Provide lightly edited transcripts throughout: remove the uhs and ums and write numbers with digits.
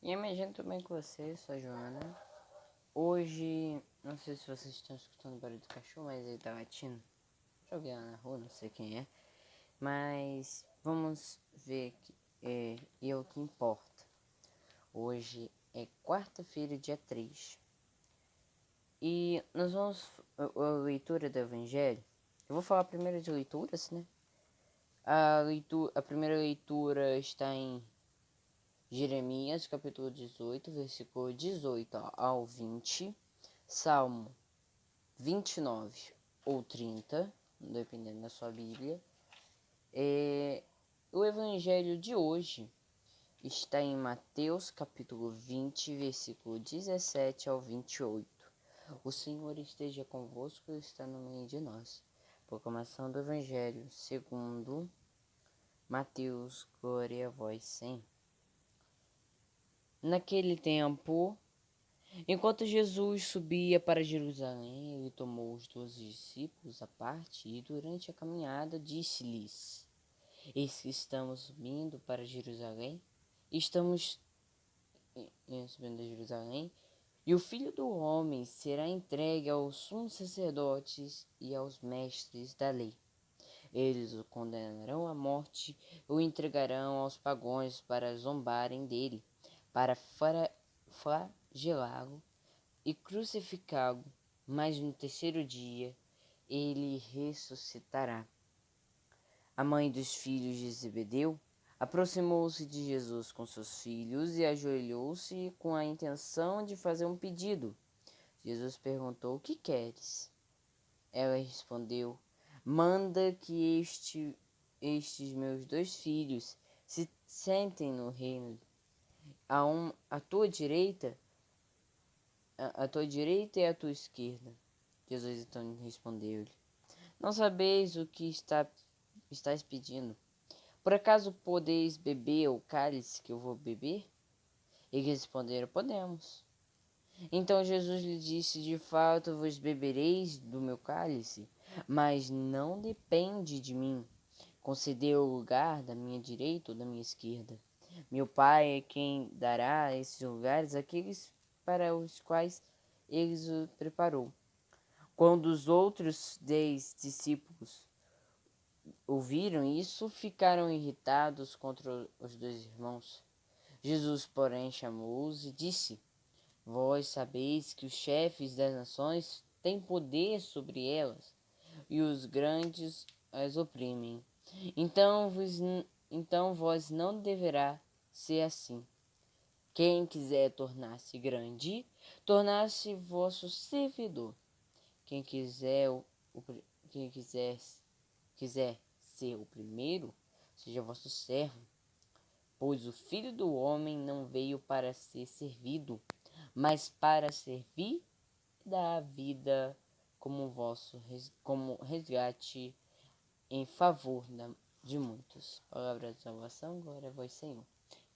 E imagina tudo bem com você, sou a Joana. Hoje, não sei se vocês estão escutando o barulho do cachorro, mas ele tá latindo. Joguei lá na rua, não sei quem é. Mas vamos ver e é o que importa. Hoje é quarta-feira, dia 3. E nós vamos a leitura do Evangelho. Eu vou falar primeiro de leituras, né? A primeira leitura está em Jeremias, capítulo 18, versículo 18 ao 20, Salmo 29 ou 30, dependendo da sua Bíblia. O evangelho de hoje está em Mateus, capítulo 20, versículo 17 ao 28. O Senhor esteja convosco e está no meio de nós. Proclamação do evangelho segundo Mateus, glória a vós, Senhor. Naquele tempo, enquanto Jesus subia para Jerusalém, ele tomou os 12 discípulos à parte e, durante a caminhada, disse-lhes: Eis que estamos subindo para Jerusalém, estamos subindo a Jerusalém, e o Filho do Homem será entregue aos sumos sacerdotes e aos mestres da lei. Eles o condenarão à morte, o entregarão aos pagãos para zombarem dele, para flagelá-lo e crucificá-lo, mas no terceiro dia ele ressuscitará. A mãe dos filhos de Zebedeu aproximou-se de Jesus com seus filhos e ajoelhou-se com a intenção de fazer um pedido. Jesus perguntou: O que queres? Ela respondeu: Manda que estes meus 2 filhos se sentem no reino, à tua direita, à tua direita e à tua esquerda. Jesus então respondeu-lhe: Não sabeis o que estáis pedindo. Por acaso podeis beber o cálice que eu vou beber? Eles responderam: Podemos. Então Jesus lhe disse: De fato vos bebereis do meu cálice, mas não depende de mim conceder o lugar da minha direita ou da minha esquerda. Meu Pai é quem dará esses lugares àqueles para os quais ele o preparou. Quando os outros 10 discípulos ouviram isso, ficaram irritados contra os 2 irmãos. Jesus, porém, chamou-os e disse: Vós sabeis que os chefes das nações têm poder sobre elas, e os grandes as oprimem. Então vós não deverá ser assim. Quem quiser tornar-se grande, tornar-se vosso servidor. Quem quiser ser o primeiro, seja vosso servo. Pois o Filho do Homem não veio para ser servido, mas para servir e dar a vida como resgate em favor de muitos. Palavra de salvação, glória a vós, Senhor.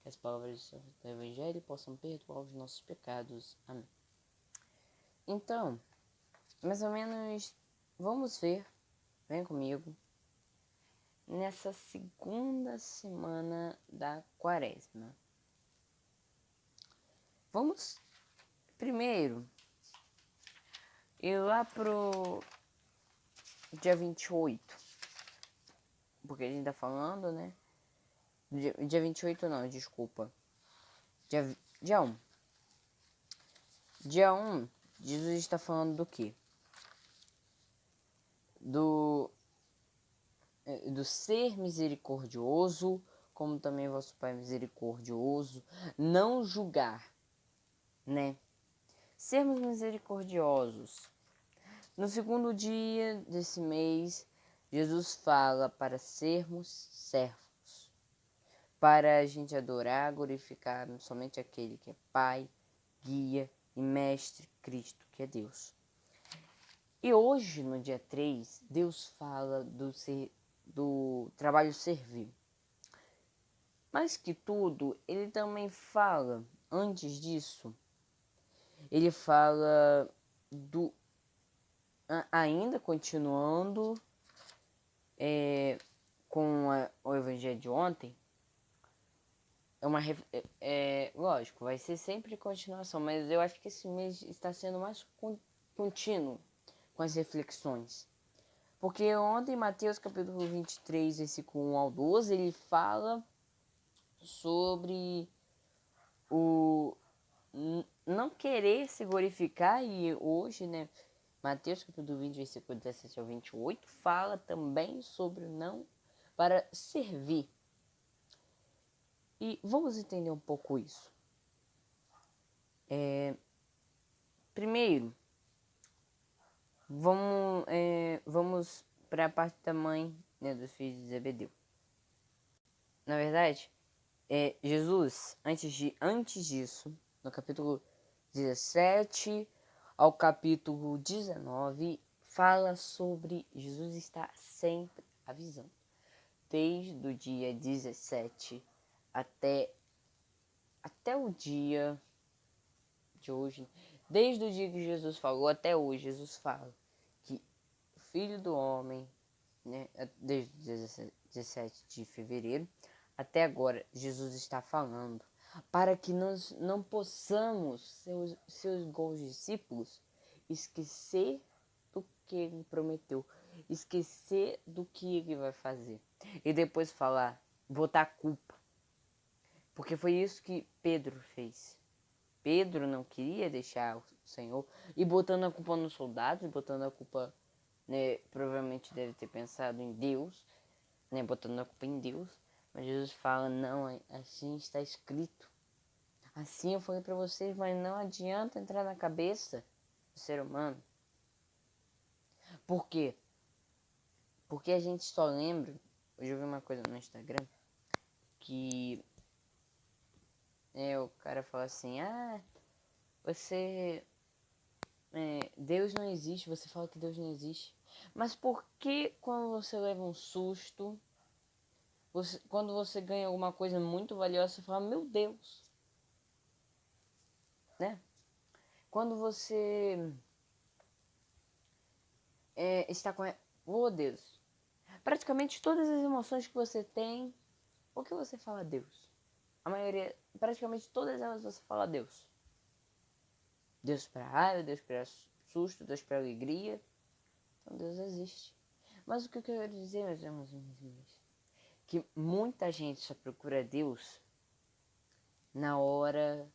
Que as palavras do Evangelho possam perdoar os nossos pecados. Amém. Então, mais ou menos, vamos ver, vem comigo, nessa segunda semana da Quaresma. Vamos primeiro ir lá pro dia 28, porque a gente tá falando, né? Dia 28 não, desculpa. Dia 1. Dia 1, Jesus está falando do quê? Do ser misericordioso, como também vosso Pai misericordioso, não julgar, né? Sermos misericordiosos. No segundo dia desse mês, Jesus fala para sermos servos, para a gente adorar, glorificar somente aquele que é Pai, Guia e Mestre, Cristo, que é Deus. E hoje, no dia 3, Deus fala do trabalho servil. Mais que tudo, ele também fala, antes disso, ele fala ainda continuando com o evangelho de ontem, lógico, vai ser sempre continuação, mas eu acho que esse mês está sendo mais contínuo com as reflexões. Porque ontem, Mateus capítulo 23, versículo 1 ao 12, ele fala sobre o não querer se glorificar, e hoje, né, Mateus capítulo 20, versículo 17 ao 28, fala também sobre não para servir. E vamos entender um pouco isso. Primeiro, vamos para a parte da mãe, né, dos filhos de Zebedeu. Na verdade, Jesus, antes disso, no capítulo 17 ao capítulo 19, fala sobre Jesus estar sempre avisando. Desde o dia 17 até o dia de hoje, desde o dia que Jesus falou até hoje, Jesus fala que o Filho do Homem, né, desde o 17 de fevereiro até agora, Jesus está falando para que nós não possamos, seus iguais discípulos, esquecer do que ele prometeu, esquecer do que ele vai fazer e depois falar, botar culpa. Porque foi isso que Pedro fez. Pedro não queria deixar o Senhor e botando a culpa nos soldados, botando a culpa, né, provavelmente deve ter pensado em Deus, né, botando a culpa em Deus. Mas Jesus fala, não, assim está escrito. Assim eu falei para vocês, mas não adianta entrar na cabeça do ser humano. Por quê? Porque a gente só lembra, hoje eu vi uma coisa no Instagram, que o cara fala assim, você... Deus não existe, você fala que Deus não existe. Mas por que quando você leva um susto, quando você ganha alguma coisa muito valiosa, você fala, meu Deus, né? Quando você está com... Oh, Deus. Praticamente todas as emoções que você tem, o que você fala a Deus? A maioria, praticamente todas elas você fala a Deus. Deus para raiva, Deus para susto, Deus para alegria. Então Deus existe. Mas o que eu quero dizer, meus irmãos e minhas irmãs, que muita gente só procura Deus na hora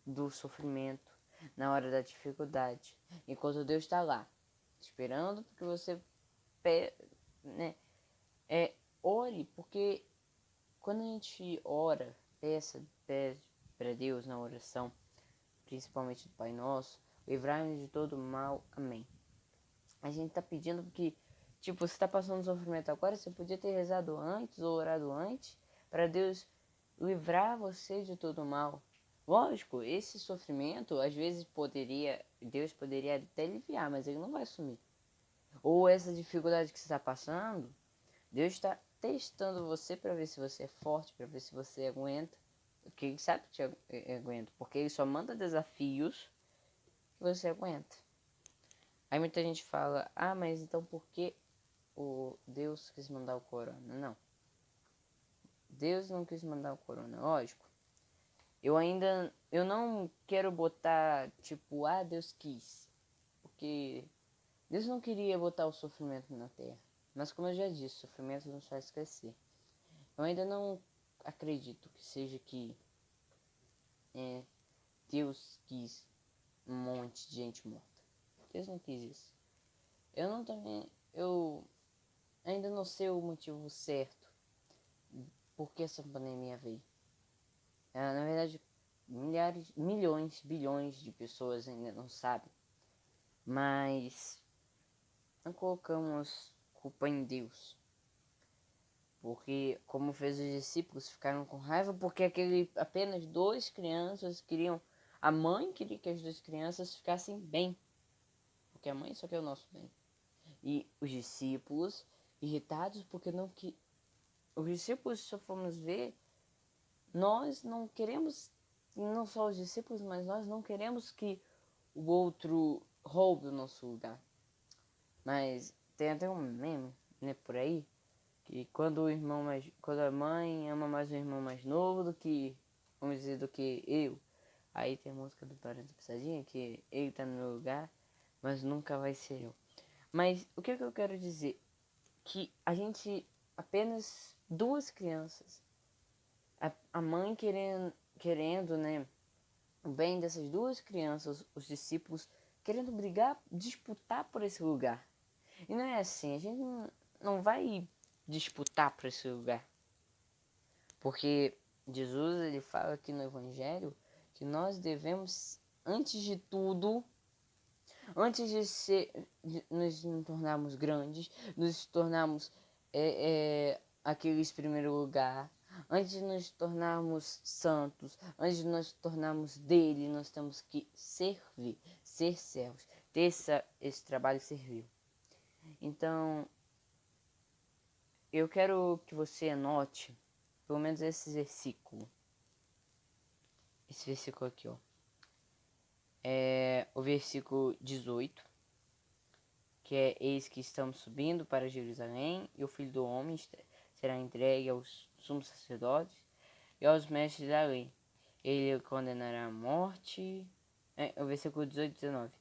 do sofrimento, na hora da dificuldade, enquanto Deus está lá, esperando que você ore, porque quando a gente ora, pede para Deus na oração, principalmente do Pai Nosso, livrai-nos de todo mal, amém. A gente tá pedindo porque, tipo, você tá passando sofrimento agora, você podia ter rezado antes ou orado antes para Deus livrar você de todo mal. Lógico, esse sofrimento, às vezes Deus poderia até aliviar, mas ele não vai sumir. Ou essa dificuldade que você está passando, Deus está testando você para ver se você é forte, para ver se você aguenta. Porque ele sabe que te aguenta, porque ele só manda desafios que você aguenta. Aí muita gente fala, mas então por que o Deus quis mandar o corona? Não. Deus não quis mandar o corona, lógico. Eu não quero botar, tipo, Deus quis. Porque Deus não queria botar o sofrimento na terra. Mas como eu já disse, o sofrimento nos faz crescer. Eu ainda não acredito que seja que Deus quis um monte de gente morta. Deus não quis isso. Eu ainda não sei o motivo certo por que essa pandemia veio. Na verdade, milhões, bilhões de pessoas ainda não sabem. Mas não colocamos culpa em Deus. Porque, como fez os discípulos, ficaram com raiva porque apenas 2 crianças queriam... A mãe queria que as 2 crianças ficassem bem. Porque a mãe só quer o nosso bem. E os discípulos, irritados porque não que... Os discípulos, se formos ver, nós não queremos, não só os discípulos, mas nós não queremos que o outro roube o nosso lugar. Mas tem até um meme, né, por aí, que quando a mãe ama mais o irmão mais novo do que vamos dizer, do que eu. Aí tem a música do Barão da Pisadinha, que ele tá no meu lugar, mas nunca vai ser eu. Mas o que eu quero dizer? Que a gente, apenas duas crianças, a mãe querendo, né, o bem dessas duas crianças, os discípulos querendo brigar, disputar por esse lugar. E não é assim, a gente não vai disputar por esse lugar. Porque Jesus, ele fala aqui no Evangelho que nós devemos, antes de tudo, antes de nos tornarmos grandes, nos tornarmos aqueles primeiro lugar, antes de nos tornarmos santos, antes de nos tornarmos dele, nós temos que servir, ser servos, ter esse trabalho servil. Então, eu quero que você anote pelo menos esse versículo. Esse versículo aqui, ó. É o versículo 18, que é: eis que estamos subindo para Jerusalém, e o Filho do Homem será entregue aos sumos sacerdotes e aos mestres da lei. Ele o condenará à morte. O versículo 18 e 19.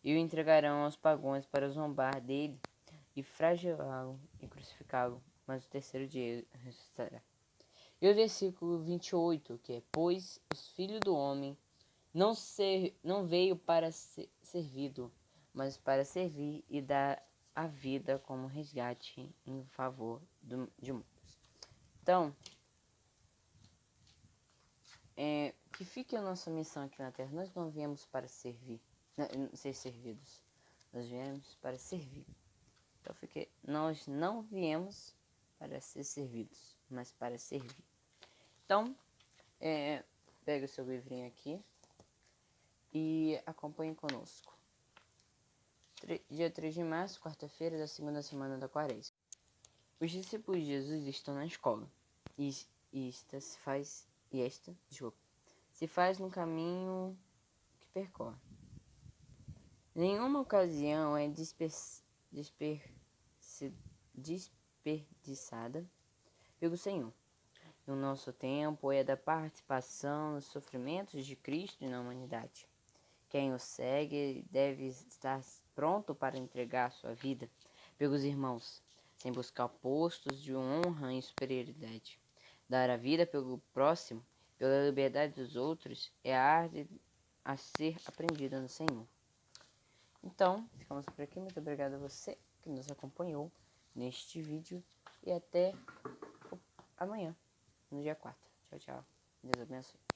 E o entregarão aos pagãos para zombar dele e flagelá-lo e crucificá-lo, mas o terceiro dia ressuscitará. E o versículo 28, que é: pois o Filho do Homem não veio para ser servido, mas para servir e dar a vida como resgate em favor de muitos. Então, que fique a nossa missão aqui na Terra. Nós não viemos para servir, ser servidos. Nós viemos para servir. Então, nós não viemos para ser servidos, mas para servir. Então, pega o seu livrinho aqui e acompanhe conosco. Dia 3 de março, quarta-feira da segunda semana da Quaresma. Os discípulos de Jesus estão na escola. E esta se faz no caminho que percorre. Nenhuma ocasião é desperdiçada pelo Senhor. E o nosso tempo é da participação nos sofrimentos de Cristo na humanidade. Quem o segue deve estar pronto para entregar sua vida pelos irmãos, sem buscar postos de honra e superioridade. Dar a vida pelo próximo, pela liberdade dos outros, é a arte a ser aprendida no Senhor. Então, ficamos por aqui. Muito obrigado a você que nos acompanhou neste vídeo e até amanhã, no dia 4. Tchau, tchau. Deus abençoe.